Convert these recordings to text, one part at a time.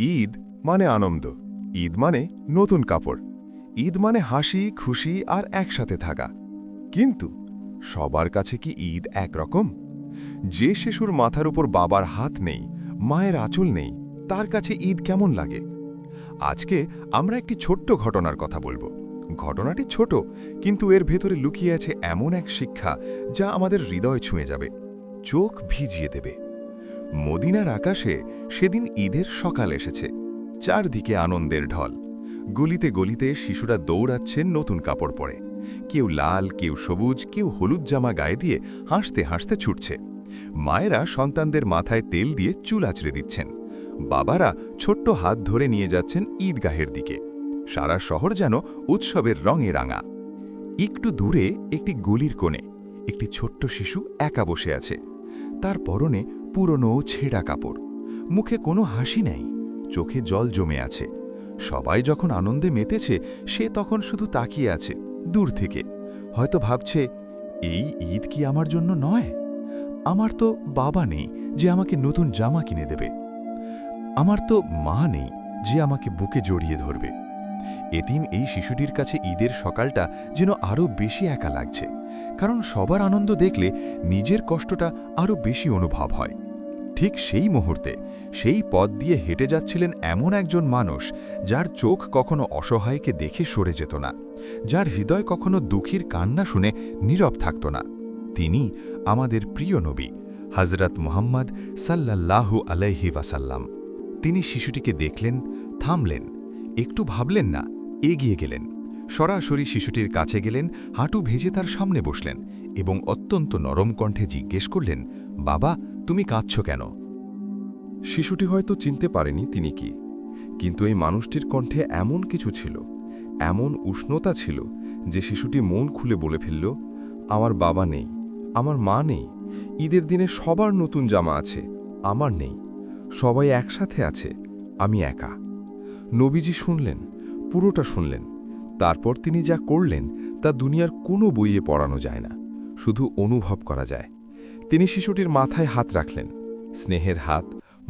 ঈদ মানে আনন্দ, ঈদ মানে নতুন কাপড়, ঈদ মানে হাসি খুশি আর একসাথে থাকা। কিন্তু সবার কাছে কি ঈদ একরকম? যে শিশুর মাথার উপর বাবার হাত নেই, মায়ের আঁচল নেই, তার কাছে ঈদ কেমন লাগে? আজকে আমরা একটি ছোট্ট ঘটনার কথা বলবো। ঘটনাটি ছোট, কিন্তু এর ভেতরে লুকিয়ে আছে এমন এক শিক্ষা যা আমাদের হৃদয় ছুঁয়ে যাবে, চোখ ভিজিয়ে দেবে। মদিনার আকাশে সেদিন ঈদের সকাল এসেছে, চারদিকে আনন্দের ঢল। গলিতে গলিতে শিশুরা দৌড়াচ্ছেন নতুন কাপড় পরে, কেউ লাল, কেউ সবুজ, কেউ হলুদ জামা গায়ে দিয়ে হাসতে হাসতে ছুটছে। মায়েরা সন্তানদের মাথায় তেল দিয়ে চুল আঁচড়ে দিচ্ছেন, বাবারা ছোট্ট হাত ধরে নিয়ে যাচ্ছেন ঈদগাহের দিকে। সারা শহর যেন উৎসবের রঙে রাঙা। একটু দূরে একটি গলির কোণে একটি ছোট্ট শিশু একা বসে আছে। তার পরনে পুরনো ছেঁড়া কাপড়, মুখে কোনো হাসি নেই, চোখে জল জমে আছে। সবাই যখন আনন্দে মেতেছে, সে তখন শুধু তাকিয়ে আছে দূর থেকে, হয়তো ভাবছে, এই ঈদ কি আমার জন্য নয়? আমার তো বাবা নেই যে আমাকে নতুন জামা কিনে দেবে, আমার তো মা নেই যে আমাকে বুকে জড়িয়ে ধরবে। এতিম এই শিশুটির কাছে ঈদের সকালটা যেন আরও বেশি একা লাগছে, কারণ সবার আনন্দ দেখলে নিজের কষ্টটা আরও বেশি অনুভব হয়। ঠিক সেই মুহূর্তে সেই পথ দিয়ে হেঁটে যাচ্ছিলেন এমন একজন মানুষ, যার চোখ কখনো অসহায়কে দেখে সরে যেত না, যার হৃদয় কখনো দুঃখীর কান্না শুনে নীরব থাকত না। তিনি আমাদের প্রিয় নবী হযরত মুহাম্মদ সাল্লাল্লাহু আলাইহি ওয়াসাল্লাম। তিনি শিশুটিকে দেখলেন, থামলেন, একটু ভাবলেন না, এগিয়ে গেলেন। সরাসরি শিশুটির কাছে গেলেন, হাঁটু ভেজে তার সামনে বসলেন এবং অত্যন্ত নরম কণ্ঠে জিজ্ঞেস করলেন, বাবা, তুমি কাঁদছ কেন? শিশুটি হয়তো চিনতে পারেনি তিনি কি, কিন্তু এই মানুষটির কণ্ঠে এমন কিছু ছিল, এমন উষ্ণতা ছিল যে শিশুটি মন খুলে বলে ফেলল, আমার বাবা নেই, আমার মা নেই, ঈদের দিনে সবার নতুন জামা আছে, আমার নেই, সবাই একসাথে আছে, আমি একা। নবীজি শুনলেন, পুরোটা শুনলেন। তারপর তিনি যা করলেন তা দুনিয়ার কোনো বইয়ে পড়ানো যায় না, শুধু অনুভব করা যায়। তিনি শিশুটির মাথায় হাত রাখলেন, স্নেহের হাত,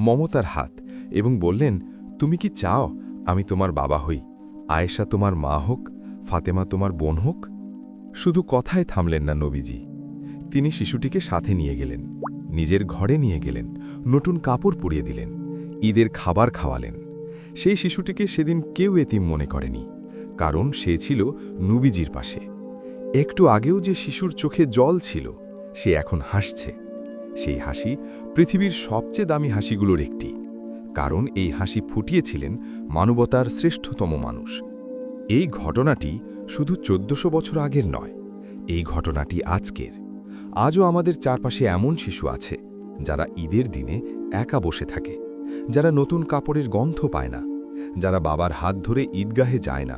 মমতার হাত, এবং বললেন, তুমি কি চাও আমি তোমার বাবা হই, আয়েশা তোমার মা হোক, ফাতেমা তোমার বোন হোক? শুধু কথায় থামলেন না নবীজি। তিনি শিশুটিকে সাথে নিয়ে গেলেন, নিজের ঘরে নিয়ে গেলেন, নতুন কাপড় পরিয়ে দিলেন, ঈদের খাবার খাওয়ালেন। সেই শিশুটিকে সেদিন কেউ এতিম মনে করেনি, কারণ সে ছিল নবীজির পাশে। একটু আগেও যে শিশুর চোখে জল ছিল, সে এখন হাসছে। সেই হাসি পৃথিবীর সবচেয়ে দামি হাসিগুলোর একটি, কারণ এই হাসি ফুটিয়েছিলেন মানবতার শ্রেষ্ঠতম মানুষ। এই ঘটনাটি শুধু 1400 বছর আগের নয়, এই ঘটনাটি আজকের। আজও আমাদের চারপাশে এমন শিশু আছে যারা ঈদের দিনে একা বসে থাকে, যারা নতুন কাপড়ের গন্ধ পায় না, যারা বাবার হাত ধরে ঈদগাহে যায় না।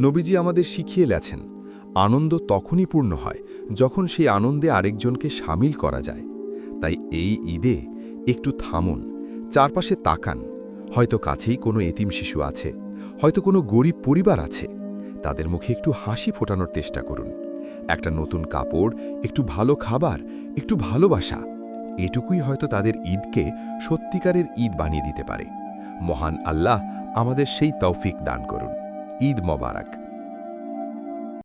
নবীজি আমাদের শিখিয়ে গেছেন, আনন্দ তখনই পূর্ণ হয় যখন সেই আনন্দে আরেকজনকে সামিল করা যায়। তাই এই ঈদে একটু থামুন, চারপাশে তাকান, হয়তো কাছেই কোনো এতিম শিশু আছে, হয়তো কোনো গরিব পরিবার আছে। তাদের মুখে একটু হাসি ফোটানোর চেষ্টা করুন। একটা নতুন কাপড়, একটু ভালো খাবার, একটু ভালোবাসা, এটুকুই হয়তো তাদের ঈদকে সত্যিকারের ঈদ বানিয়ে দিতে পারে। মহান আল্লাহ আমাদের সেই তৌফিক দান করুন। ঈদ মোবারক।